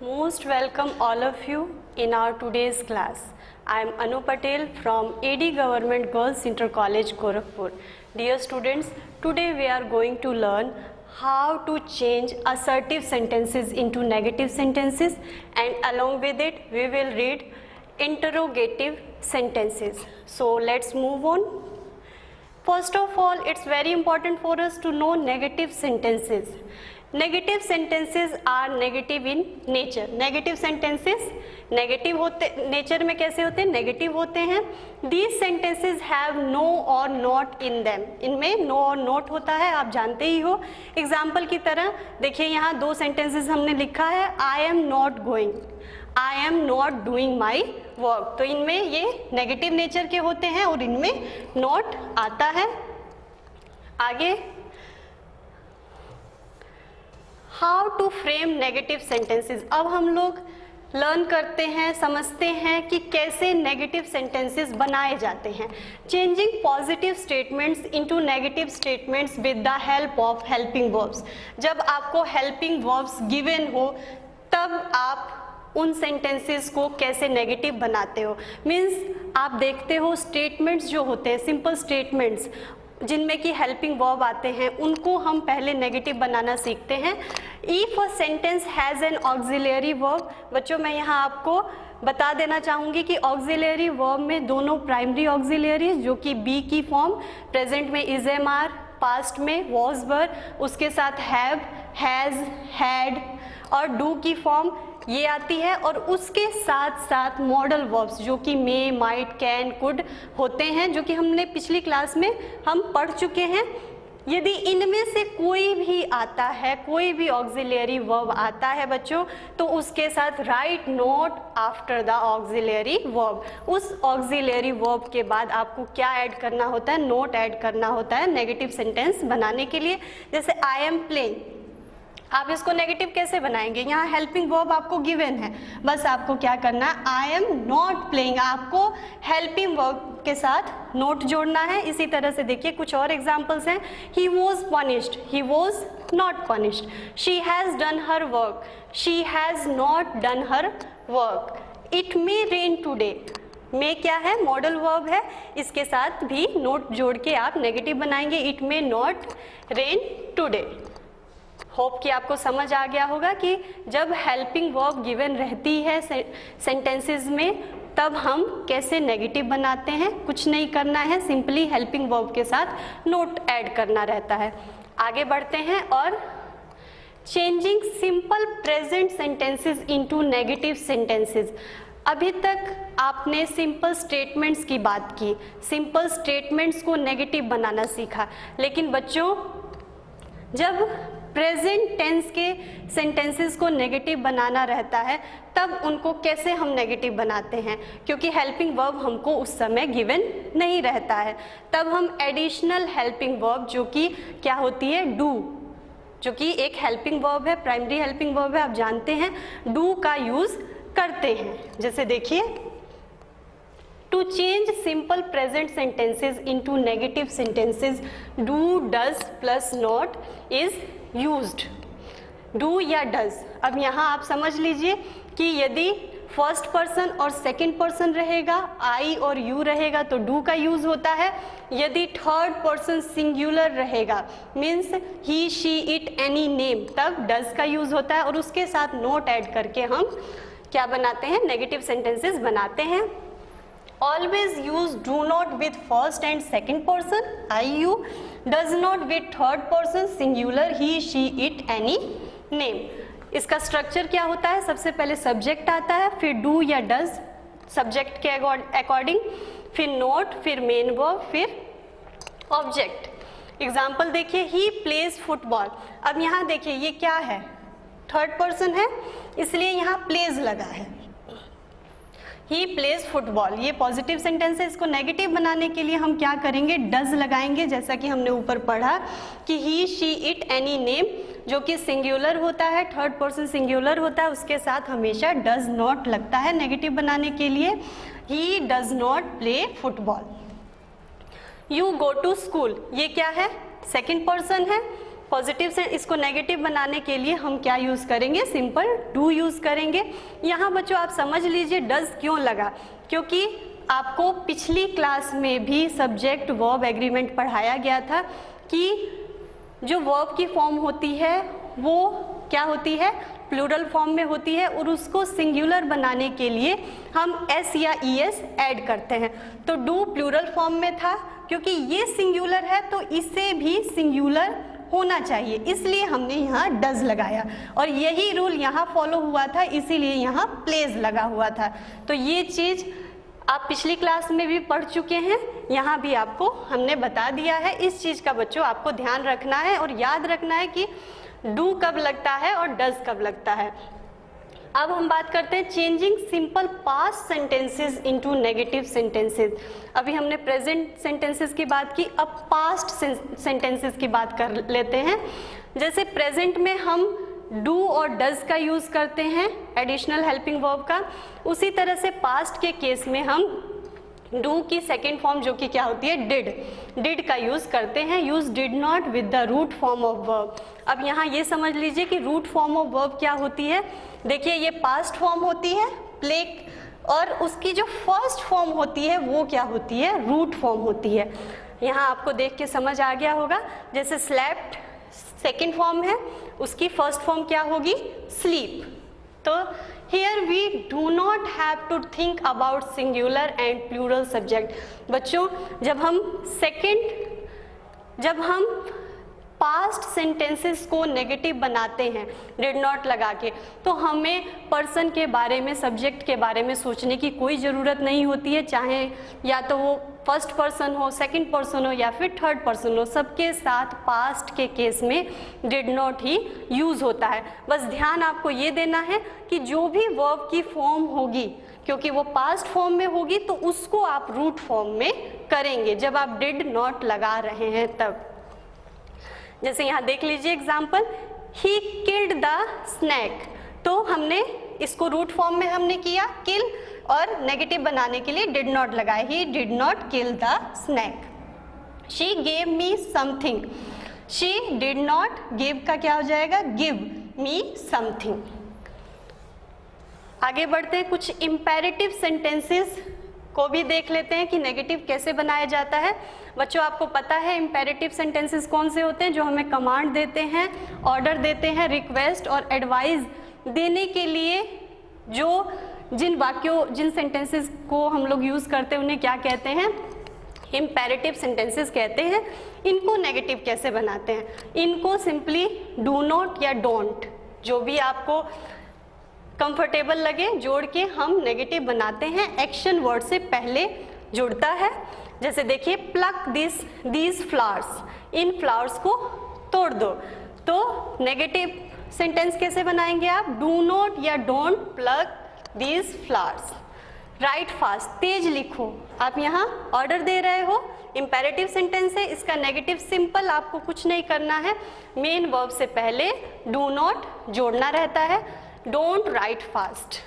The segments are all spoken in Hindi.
Most welcome all of you in our today's class. I am Anu Patel from AD Government Girls Inter College Gorakhpur. Dear students, today we are going to learn how to change assertive sentences into negative sentences, and along with it we will read interrogative sentences. So let's move on. First of all, it's very important for us to know negative sentences. Negative sentences are negative in nature. Negative sentences negative होते, नेचर में कैसे होते हैं? नेगेटिव होते हैं. These sentences have no or not in them. इनमें no और not होता है, आप जानते ही हो. एग्जाम्पल की तरह देखिए, यहाँ दो सेंटेंसेस हमने लिखा है. I am not going, I am not doing my work. तो इनमें ये नेगेटिव नेचर के होते हैं और इनमें not आता है. आगे, how to frame negative sentences. अब हम लोग लर्न करते हैं, समझते हैं कि कैसे नेगेटिव सेंटेंसेस बनाए जाते हैं. Changing positive statements into negative statements with the help of helping verbs. जब आपको हेल्पिंग वर्ब्स गिवन हो तब आप उन सेंटेंसेस को कैसे नेगेटिव बनाते हो. मीन्स आप देखते हो स्टेटमेंट्स जो होते हैं, सिंपल स्टेटमेंट्स जिनमें कि हेल्पिंग वर्ब आते हैं, उनको हम पहले नेगेटिव बनाना सीखते हैं. If a sentence has an auxiliary verb, बच्चों मैं यहाँ आपको बता देना चाहूँगी कि ऑक्सिलरी वर्ब में दोनों प्राइमरी ऑक्सिलरी जो कि बी की फॉर्म, प्रेजेंट में इज एम आर, पास्ट में वॉज वर, उसके साथ हैव, हैज़, हैड और डू की फॉर्म ये आती है, और उसके साथ साथ मॉडल वर्ब्स जो कि मे, माइट, कैन, कुड होते हैं, जो कि हमने पिछली क्लास में हम पढ़ चुके हैं. यदि इनमें से कोई भी आता है, कोई भी ऑक्सिलरी वर्ब आता है बच्चों, तो उसके साथ right note after the auxiliary verb. उस ऑक्सिलरी वर्ब के बाद आपको क्या ऐड करना होता है? नोट ऐड करना होता है नेगेटिव सेंटेंस बनाने के लिए. जैसे आई एम प्लेइंग, आप इसको नेगेटिव कैसे बनाएंगे? यहाँ हेल्पिंग वर्ब आपको गिवन है, बस आपको क्या करना है? आई एम नॉट प्लेइंग, आपको हेल्पिंग वर्ब के साथ नोट जोड़ना है. इसी तरह से देखिए कुछ और एग्जांपल्स हैं. He was punished, he was not punished. She has done her work, she has not done her work. It may rain today, may क्या है? मॉडल वर्ब है, इसके साथ भी नोट जोड़ के आप नेगेटिव बनाएंगे. It may not rain today. Hope कि आपको समझ आ गया होगा कि जब हेल्पिंग वर्ब गिवन रहती है सेंटेंसेस में तब हम कैसे नेगेटिव बनाते हैं. कुछ नहीं करना है, सिंपली हेल्पिंग वर्ब के साथ नोट ऐड करना रहता है. आगे बढ़ते हैं. और changing simple present sentences into negative sentences. अभी तक आपने सिंपल स्टेटमेंट्स की बात की, सिंपल स्टेटमेंट्स को नेगेटिव बनाना सीखा, लेकिन बच्चों जब प्रेजेंट टेंस के सेंटेंसेस को नेगेटिव बनाना रहता है तब उनको कैसे हम नेगेटिव बनाते हैं? क्योंकि हेल्पिंग वर्ब हमको उस समय गिवन नहीं रहता है, तब हम एडिशनल हेल्पिंग वर्ब जो कि क्या होती है? डू, जो कि एक हेल्पिंग वर्ब है, प्राइमरी हेल्पिंग वर्ब है, आप जानते हैं, डू का यूज करते हैं. जैसे देखिए, To change simple present sentences into negative sentences, do, does plus not is used. Do या does. अब यहाँ आप समझ लीजिए कि यदि फर्स्ट पर्सन और सेकंड पर्सन रहेगा, आई और यू रहेगा तो डू का यूज होता है. यदि थर्ड पर्सन सिंगुलर रहेगा, means he, she, it, any name, तब डज का यूज होता है, और उसके साथ नोट ऐड करके हम क्या बनाते हैं? नेगेटिव सेंटेंसेस बनाते हैं. Always use do not with first and second person, I, you. Does not with third person, singular, he, she, it, any name. इसका स्ट्रक्चर क्या होता है? सबसे पहले सब्जेक्ट आता है, फिर do या does सब्जेक्ट के अकॉर्डिंग, फिर नोट, फिर मेन वर्ब, फिर ऑब्जेक्ट. एग्जाम्पल देखिए, he plays football. अब यहाँ देखिए ये क्या है? थर्ड पर्सन है, इसलिए यहाँ प्लेज लगा है. ही प्लेज फुटबॉल, ये पॉजिटिव सेंटेंस है. इसको नेगेटिव बनाने के लिए हम क्या करेंगे? डज लगाएंगे, जैसा कि हमने ऊपर पढ़ा कि ही, शी, इट, एनी नेम जो कि सिंगुलर होता है, थर्ड पर्सन सिंगुलर होता है, उसके साथ हमेशा डज नॉट लगता है नेगेटिव बनाने के लिए. He does not play football. You go to school, ये क्या है? सेकेंड पर्सन है, पॉजिटिव से इसको नेगेटिव बनाने के लिए हम क्या यूज़ करेंगे, सिंपल डू यूज़ करेंगे। यहाँ बच्चों आप समझ लीजिए डज क्यों लगा, क्योंकि आपको पिछली क्लास में भी सब्जेक्ट वर्ब एग्रीमेंट पढ़ाया गया था कि जो वर्ब की फॉर्म होती है वो क्या होती है, प्लूरल फॉर्म में होती है, और उसको सिंगुलर बनाने के लिए हम एस या ई एस ऐड करते हैं। तो डू प्लूरल फॉर्म में था, क्योंकि ये सिंगुलर है तो इसे भी सिंगुलर होना चाहिए, इसलिए हमने यहाँ डज लगाया, और यही रूल यहाँ फॉलो हुआ था, इसीलिए यहाँ प्लेज लगा हुआ था। तो ये चीज़ आप पिछली क्लास में भी पढ़ चुके हैं, यहाँ भी आपको हमने बता दिया है। इस चीज़ का बच्चों आपको ध्यान रखना है और याद रखना है कि डू कब लगता है और डज कब लगता है। अब हम बात करते हैं changing simple past sentences into negative sentences. अभी हमने प्रेजेंट सेंटेंसेस की बात की, अब पास्ट सेंटेंसेस की बात कर लेते हैं। जैसे प्रेजेंट में हम डू और डज का यूज़ करते हैं एडिशनल हेल्पिंग वर्ब का, उसी तरह से पास्ट के केस में हम डू की सेकेंड फॉर्म जो कि क्या होती है, डिड का यूज़ करते हैं। Use did not with the root form of verb. अब यहाँ ये समझ लीजिए कि रूट फॉर्म ऑफ वर्ब क्या होती है। देखिए ये पास्ट फॉर्म होती है प्ले, और उसकी जो फर्स्ट फॉर्म होती है वो क्या होती है, रूट फॉर्म होती है। यहाँ आपको देख के समझ आ गया होगा, जैसे स्लेप्ट सेकेंड फॉर्म है, उसकी फर्स्ट फॉर्म क्या होगी, स्लीप। तो here we do not have to think about singular and plural subject। बच्चों जब हम पास्ट सेंटेंसेस को नेगेटिव बनाते हैं डिड नॉट लगा के, तो हमें पर्सन के बारे में, सब्जेक्ट के बारे में सोचने की कोई ज़रूरत नहीं होती है, चाहे या तो वो फर्स्ट पर्सन हो, सेकंड पर्सन हो या फिर थर्ड पर्सन हो, सबके साथ पास्ट के केस में डिड नॉट ही यूज़ होता है। बस ध्यान आपको ये देना है कि जो भी वर्ब की फॉर्म होगी, क्योंकि वो पास्ट फॉर्म में होगी, तो उसको आप रूट फॉर्म में करेंगे जब आप डिड नॉट लगा रहे हैं तब। जैसे यहाँ देख लीजिए example, he killed the snake, तो हमने इसको रूट फॉर्म में हमने किया किल, और नेगेटिव बनाने के लिए डिड नॉट लगाए, he did not kill the snake. She gave me something, she did not, give का क्या हो जाएगा, गिव मी समथिंग। आगे बढ़ते हैं, कुछ इम्पेरेटिव सेंटेंसेस को भी देख लेते हैं कि नेगेटिव कैसे बनाया जाता है। बच्चों आपको पता है इम्पेरेटिव सेंटेंसेस कौन से होते हैं, जो हमें कमांड देते हैं, ऑर्डर देते हैं, रिक्वेस्ट और एडवाइस देने के लिए, जो जिन सेंटेंसेस को हम लोग यूज़ करते हैं उन्हें क्या कहते हैं, इम्पेरेटिव सेंटेंसेस कहते हैं। इनको नेगेटिव कैसे बनाते हैं, इनको सिंपली डू नॉट या डोंट, जो भी आपको कंफर्टेबल लगे जोड़ के हम नेगेटिव बनाते हैं। एक्शन वर्ड से पहले जुड़ता है। जैसे देखिए, प्लक दीज फ्लावर्स, इन फ्लावर्स को तोड़ दो, तो नेगेटिव सेंटेंस कैसे बनाएंगे आप, डू नॉट या don't pluck these flowers. Write fast, तेज लिखो, आप यहाँ ऑर्डर दे रहे हो, इम्पेरेटिव सेंटेंस है, इसका नेगेटिव सिंपल, आपको कुछ नहीं करना है, मेन वर्ब से पहले डू नॉट जोड़ना रहता है। Don't write fast,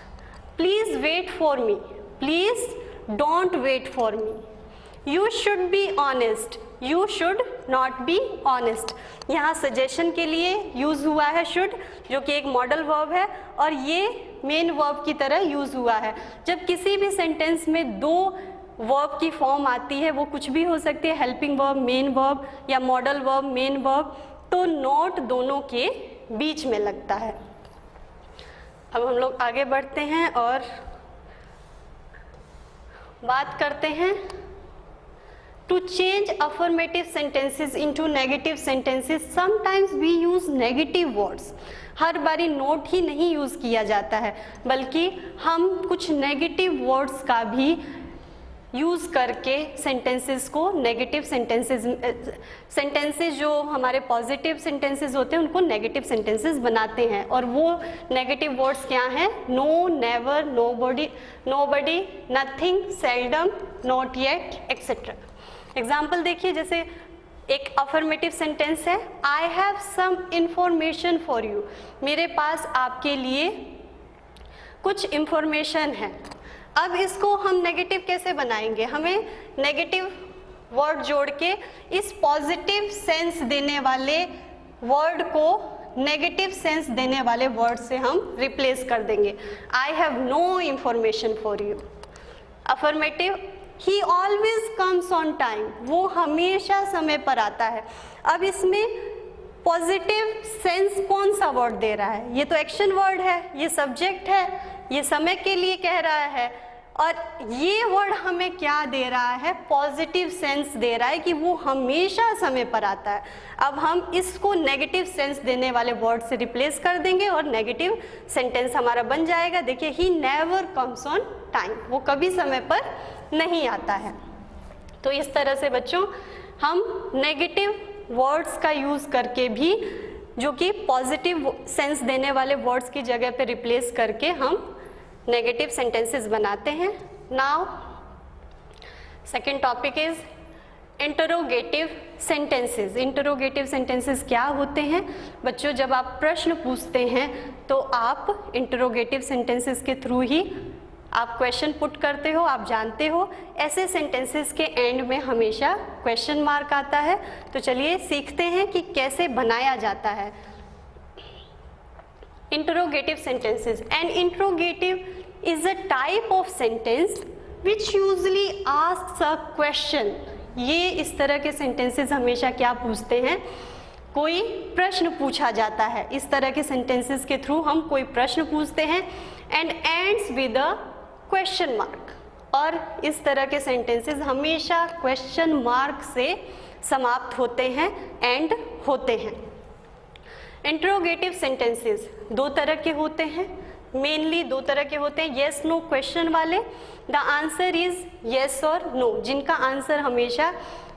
please wait for me, please don't wait for me. You should be honest, you should not be honest. यहाँ सजेशन के लिए यूज़ हुआ है शुड, जो कि एक मॉडल वर्ब है, और ये मेन वर्ब की तरह यूज़ हुआ है। जब किसी भी सेंटेंस में दो वर्ब की फॉर्म आती है, वो कुछ भी हो सकती है, हेल्पिंग वर्ब, मेन वर्ब, या मॉडल वर्ब, मेन वर्ब, तो नॉट दोनों के बीच में लगता है। अब हम लोग आगे बढ़ते हैं और बात करते हैं to change affirmative sentences into negative sentences sometimes we use negative words। हर बारी नोट ही नहीं यूज़ किया जाता है, बल्कि हम कुछ नेगेटिव वर्ड्स का भी यूज़ करके सेंटेंसेस को नेगेटिव सेंटेंसेस जो हमारे पॉजिटिव सेंटेंसेस होते हैं उनको नेगेटिव सेंटेंसेस बनाते हैं। और वो नेगेटिव वर्ड्स क्या हैं, no, never, nobody, nothing, seldom, not yet, etcetera. Example देखिए, जैसे एक अफर्मेटिव सेंटेंस है, I have some information for you, मेरे पास आपके लिए कुछ इंफॉर्मेशन है। अब इसको हम नेगेटिव कैसे बनाएंगे, हमें नेगेटिव वर्ड जोड़ के इस पॉजिटिव सेंस देने वाले वर्ड को नेगेटिव सेंस देने वाले वर्ड से हम रिप्लेस कर देंगे। I have no information for you. Affirmative, he always comes on time, वो हमेशा समय पर आता है। अब इसमें पॉजिटिव सेंस कौन सा वर्ड दे रहा है? ये तो एक्शन वर्ड है, ये सब्जेक्ट है, ये समय के लिए कह रहा है, और ये वर्ड हमें क्या दे रहा है? पॉजिटिव सेंस दे रहा है कि वो हमेशा समय पर आता है। अब हम इसको नेगेटिव सेंस देने वाले वर्ड से रिप्लेस कर देंगे और नेगेटिव सेंटेंस हमारा बन जाएगा। देखिए, he never comes on time, वो कभी समय पर नहीं आता है। तो इस तरह से बच्चों हम नेगेटिव वर्ड्स का यूज़ करके भी, जो कि पॉजिटिव सेंस देने वाले वर्ड्स की जगह पे रिप्लेस करके हम नेगेटिव सेंटेंसेस बनाते हैं। Now second topic is interrogative sentences. Interrogative sentences क्या होते हैं? बच्चों, जब आप प्रश्न पूछते हैं तो आप इंटरोगेटिव सेंटेंसेस के थ्रू ही आप क्वेश्चन पुट करते हो, आप जानते हो। ऐसे सेंटेंसेस के एंड में हमेशा क्वेश्चन मार्क आता है। तो चलिए सीखते हैं कि कैसे बनाया जाता है interrogative sentences. An interrogative is a type of sentence which usually asks a question. ये इस तरह के sentences हमेशा क्या पूछते हैं? कोई प्रश्न पूछा जाता है। इस तरह के sentences के थ्रू हम कोई प्रश्न पूछते हैं and ends with a question mark. और इस तरह के sentences हमेशा question mark से समाप्त होते हैं, end होते हैं। इंट्रोगेटिव सेंटेंसेस दो तरह के होते हैं, मेनली दो तरह के होते हैं, येस नो क्वेश्चन वाले। द आंसर इज येस और नो, जिनका आंसर हमेशा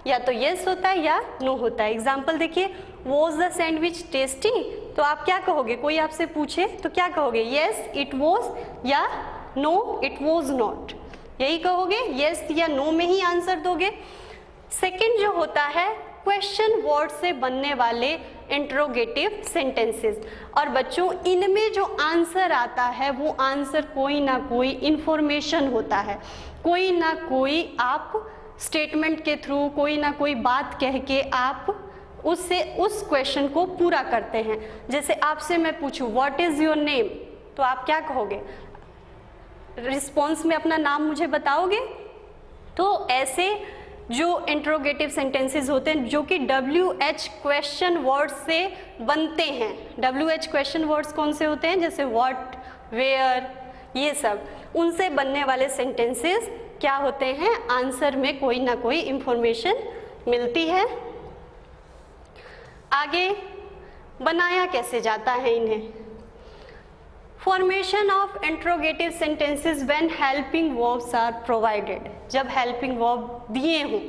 या तो येस होता है या नो होता है। एग्जाम्पल देखिए, वॉज द सैंडविच टेस्टी? तो आप क्या कहोगे? कोई आपसे पूछे तो क्या कहोगे? येस इट वॉज या नो इट वॉज नॉट, यही कहोगे। येस या नो में ही आंसर दोगे। सेकेंड जो होता है क्वेश्चन वर्ड से बनने वाले इंट्रोगेटिव सेंटेंसेस, और बच्चों इनमें जो आंसर आता है वो आंसर कोई ना कोई इंफॉर्मेशन होता है, कोई ना कोई आप स्टेटमेंट के थ्रू, कोई ना कोई बात कह के आप उससे उस क्वेश्चन को पूरा करते हैं। जैसे आपसे मैं पूछूं व्हाट इज योर नेम, तो आप क्या कहोगे? रिस्पॉन्स में अपना नाम मुझे बताओगे। तो ऐसे जो इंट्रोगेटिव सेंटेंसेस होते हैं जो कि WH क्वेश्चन वर्ड्स से बनते हैं। WH क्वेश्चन वर्ड्स कौन से होते हैं? जैसे व्हाट, वेयर, ये सब, उनसे बनने वाले सेंटेंसेस क्या होते हैं? आंसर में कोई ना कोई इंफॉर्मेशन मिलती है। आगे बनाया कैसे जाता है इन्हें? Formation of interrogative sentences when helping verbs are provided. जब हेल्पिंग वर्ब दिए हों,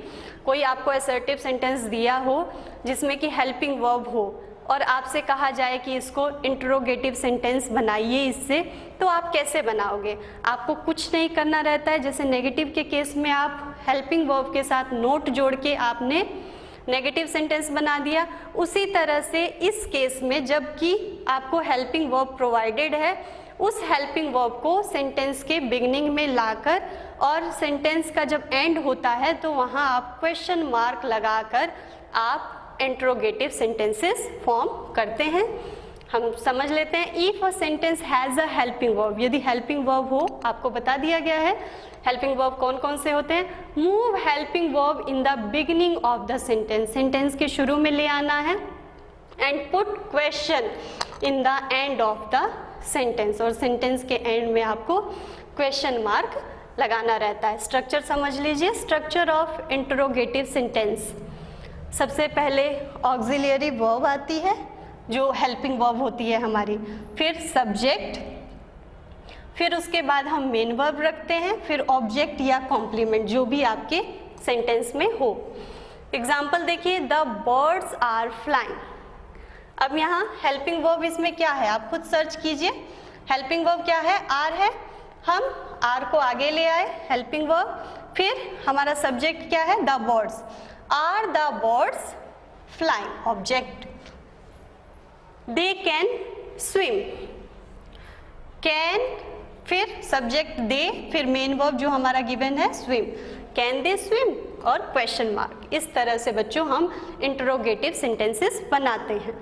कोई आपको असर्टिव सेंटेंस दिया हो जिसमें कि हेल्पिंग वर्ब हो और आपसे कहा जाए कि इसको इंट्रोगेटिव सेंटेंस बनाइए इससे, तो आप कैसे बनाओगे? आपको कुछ नहीं करना रहता है। जैसे नेगेटिव के केस में आप हेल्पिंग वर्ब के साथ नोट जोड़ के आपने नेगेटिव सेंटेंस बना दिया, उसी तरह से इस केस में जबकि आपको हेल्पिंग वर्ब प्रोवाइडेड है, उस हेल्पिंग वर्ब को सेंटेंस के बिगिनिंग में लाकर और सेंटेंस का जब एंड होता है तो वहाँ आप क्वेश्चन मार्क लगाकर आप इंट्रोगेटिव सेंटेंसेस फॉर्म करते हैं। हम समझ लेते हैं। If a sentence has a helping verb, यदि हेल्पिंग वर्ब हो, आपको बता दिया गया है हेल्पिंग वर्ब कौन कौन से होते हैं। Move helping verb in the beginning of the sentence, sentence के शुरू में ले आना है। And put question in the end of the sentence, और सेंटेंस के एंड में आपको क्वेश्चन मार्क लगाना रहता है। स्ट्रक्चर समझ लीजिए। स्ट्रक्चर ऑफ इंट्रोगेटिव सेंटेंस, सबसे पहले ऑक्सिलियरी वर्ब आती है जो हेल्पिंग वर्ब होती है हमारी, फिर सब्जेक्ट, फिर उसके बाद हम मेन वर्ब रखते हैं, फिर ऑब्जेक्ट या कॉम्प्लीमेंट जो भी आपके सेंटेंस में हो। एग्जाम्पल देखिए, द बर्ड्स आर फ्लाइंग। अब यहाँ हेल्पिंग वर्ब इसमें क्या है आप खुद सर्च कीजिए। हेल्पिंग वर्ब क्या है? आर है, हम आर को आगे ले आए हेल्पिंग वर्ब, फिर हमारा सब्जेक्ट क्या है? The birds. Are the birds flying, object. They can swim, can, फिर सब्जेक्ट दे, फिर मेन वर्ब जो हमारा गिवन है स्विम, कैन दे स्विम, और क्वेश्चन मार्क। इस तरह से बच्चों हम इंट्रोगेटिव सेंटेंसेस बनाते हैं।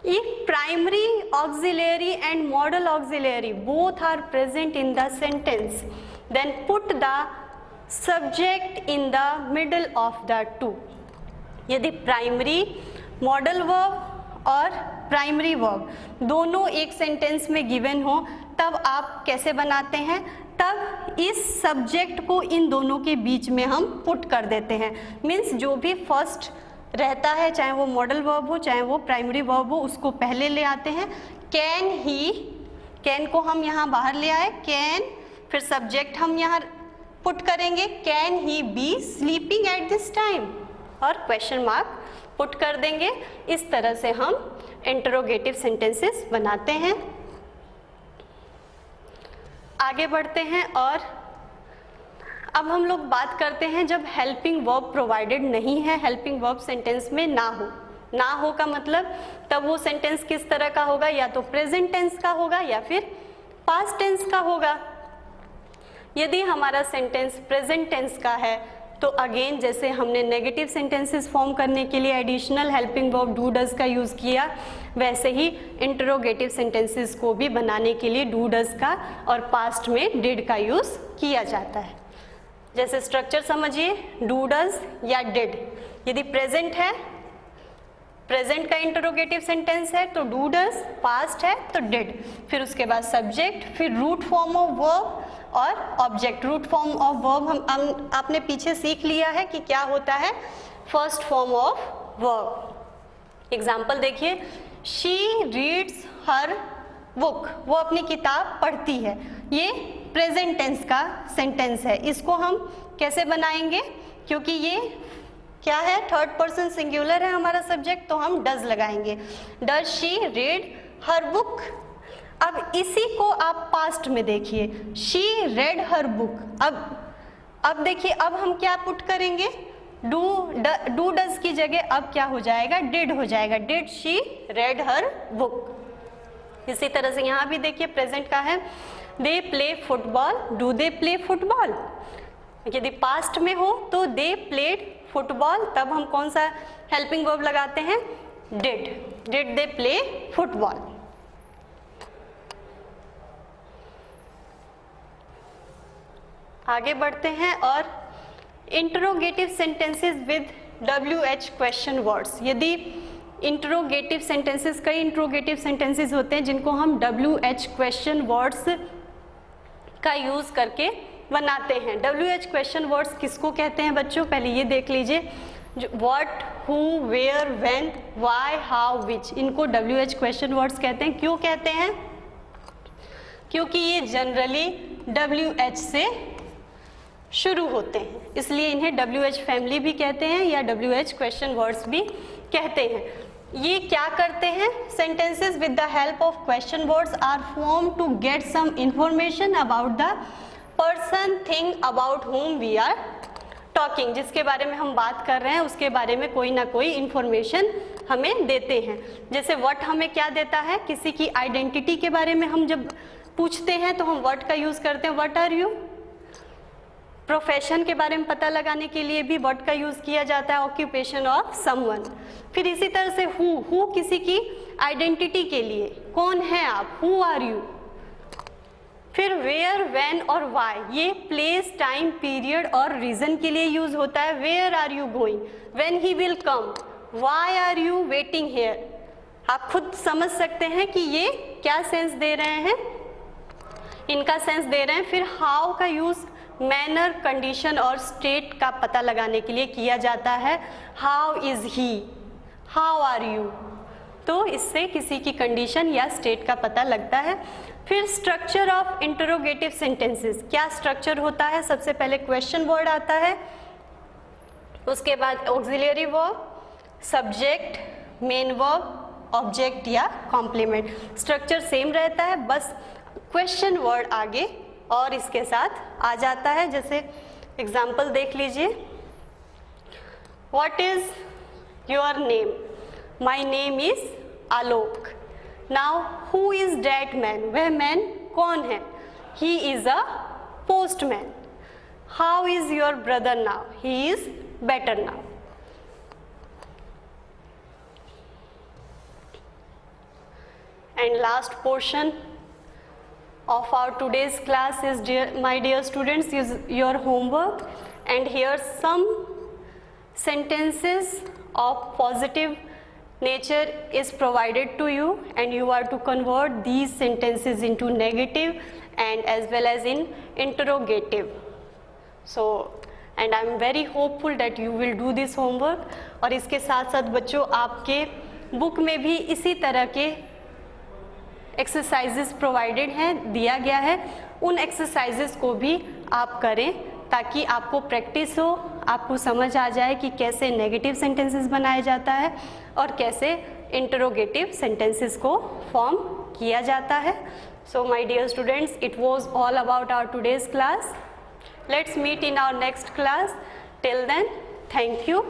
If primary auxiliary and modal auxiliary both are present in the sentence, then put the subject in the middle of the two. यदि प्राइमरी मॉडल वर्ब और प्राइमरी वर्ब दोनों एक सेंटेंस में गिवन हो, तब आप कैसे बनाते हैं? तब इस सब्जेक्ट को इन दोनों के बीच में हम पुट कर देते हैं। मीन्स जो भी फर्स्ट रहता है, चाहे वो मॉडल वर्ब हो चाहे वो प्राइमरी वर्ब हो, उसको पहले ले आते हैं। कैन ही, कैन को हम यहाँ बाहर ले आए, कैन, फिर सब्जेक्ट हम यहाँ पुट करेंगे, can he B sleeping at this time, और क्वेश्चन मार्क पुट कर देंगे। इस तरह से हम इंटरोगेटिव सेंटेंसेस बनाते हैं। आगे बढ़ते हैं और अब हम लोग बात करते हैं जब हेल्पिंग वर्ब प्रोवाइडेड नहीं है, हेल्पिंग वर्ब सेंटेंस में ना हो। ना हो का मतलब तब वो सेंटेंस किस तरह का होगा? या तो प्रेजेंट टेंस का होगा या फिर पास्ट टेंस का होगा। यदि हमारा सेंटेंस प्रेजेंट टेंस का है तो अगेन जैसे हमने नेगेटिव सेंटेंसेस फॉर्म करने के लिए additional helping verb do does का यूज़ किया, वैसे ही इंटरोगेटिव सेंटेंसेस को भी बनाने के लिए डू डज का और पास्ट में डिड का यूज़ किया जाता है। जैसे स्ट्रक्चर समझिए, डू डज या डिड। यदि प्रेजेंट है, प्रेजेंट का इंटरोगेटिव सेंटेंस है तो डू डज, पास्ट है तो डिड, फिर उसके बाद सब्जेक्ट, फिर रूट फॉर्म ऑफ वर्ब और object. Root form of verb हम आपने पीछे सीख लिया है कि क्या होता है, first form of verb. Example देखिए, शी रीड्स हर बुक, वो अपनी किताब पढ़ती है। ये प्रेजेंट टेंस का सेंटेंस है। इसको हम कैसे बनाएंगे? क्योंकि ये क्या है, थर्ड पर्सन सिंगुलर है हमारा सब्जेक्ट, तो हम डज लगाएंगे। Does she read her book. अब इसी को आप पास्ट में देखिए, शी रेड हर बुक। अब देखिए, अब हम क्या पुट करेंगे? डू डज की जगह अब क्या हो जाएगा? डिड हो जाएगा। Did she red her book. इसी तरह से यहाँ भी देखिए, प्रेजेंट का है, they play football, do they play football. यदि पास्ट में हो तो दे प्लेड फुटबॉल, तब हम कौन सा हेल्पिंग वर्ब लगाते हैं? Did. Did they play football. आगे बढ़ते हैं और interrogative sentences with WH question words. यदि इंटरोगेटिव सेंटेंसेस, कई इंटरोगेटिव सेंटेंसेस होते हैं जिनको हम WH क्वेश्चन वर्ड्स का यूज़ करके बनाते हैं। WH क्वेश्चन वर्ड्स किसको कहते हैं बच्चों? पहले ये देख लीजिए, what, who, where, when, why, how, which, इनको WH क्वेश्चन वर्ड्स कहते हैं। क्यों कहते हैं? क्योंकि ये जनरली WH से शुरू होते हैं, इसलिए इन्हें WH फैमिली भी कहते हैं या WH क्वेश्चन वर्ड्स भी कहते हैं। ये क्या करते हैं? Sentences with the help of question words are form to get some information about the person, thing about whom we are talking. जिसके बारे में हम बात कर रहे हैं उसके बारे में कोई ना कोई इंफॉर्मेशन हमें देते हैं। जैसे व्हाट हमें क्या देता है? किसी की आइडेंटिटी के बारे में हम जब पूछते हैं तो हम व्हाट का यूज़ करते हैं, व्हाट आर यू। प्रोफेशन के बारे में पता लगाने के लिए भी व्हाट का यूज़ किया जाता है, ऑक्यूपेशन ऑफ समवन। फिर इसी तरह से हु किसी की आइडेंटिटी के लिए, कौन है आप, हु आर यू। फिर वेयर, व्हेन और व्हाई, ये प्लेस, टाइम, पीरियड और रीजन के लिए यूज होता है। Where are you going, when he will come, why are you waiting here. आप खुद समझ सकते हैं कि ये क्या सेंस दे रहे हैं, इनका सेंस दे रहे हैं। फिर हाउ का यूज मैनर, कंडीशन और स्टेट का पता लगाने के लिए किया जाता है। How is he, how are you, तो इससे किसी की कंडीशन या स्टेट का पता लगता है। फिर स्ट्रक्चर ऑफ इंटरोगेटिव सेंटेंसेस, क्या स्ट्रक्चर होता है? सबसे पहले क्वेश्चन वर्ड आता है, उसके बाद auxiliary verb, subject, main verb, object या कॉम्प्लीमेंट। स्ट्रक्चर सेम रहता है, बस क्वेश्चन वर्ड आगे और इसके साथ आ जाता है। जैसे एग्जाम्पल देख लीजिए, what is your name, my name is Alok. Now who is that man, वह मैन कौन है? He is a postman. How is your brother now, he is better now. And last portion of our today's class is, my dear students, is your homework, and here some sentences of positive nature is provided to you, and you are to convert these sentences into negative and as well as in interrogative. So and I am very hopeful that you will do this homework. और इसके साथ साथ बच्चों, आपके बुक में भी इसी तरह के एक्सरसाइजेस प्रोवाइडेड हैं, दिया गया है। उन एक्सरसाइजेस को भी आप करें ताकि आपको प्रैक्टिस हो, आपको समझ आ जाए कि कैसे नेगेटिव सेंटेंसेस बनाया जाता है और कैसे इंटरोगेटिव सेंटेंसेस को फॉर्म किया जाता है। So my dear students, it was all about our today's class. Let's meet in our next class. Till then, thank you.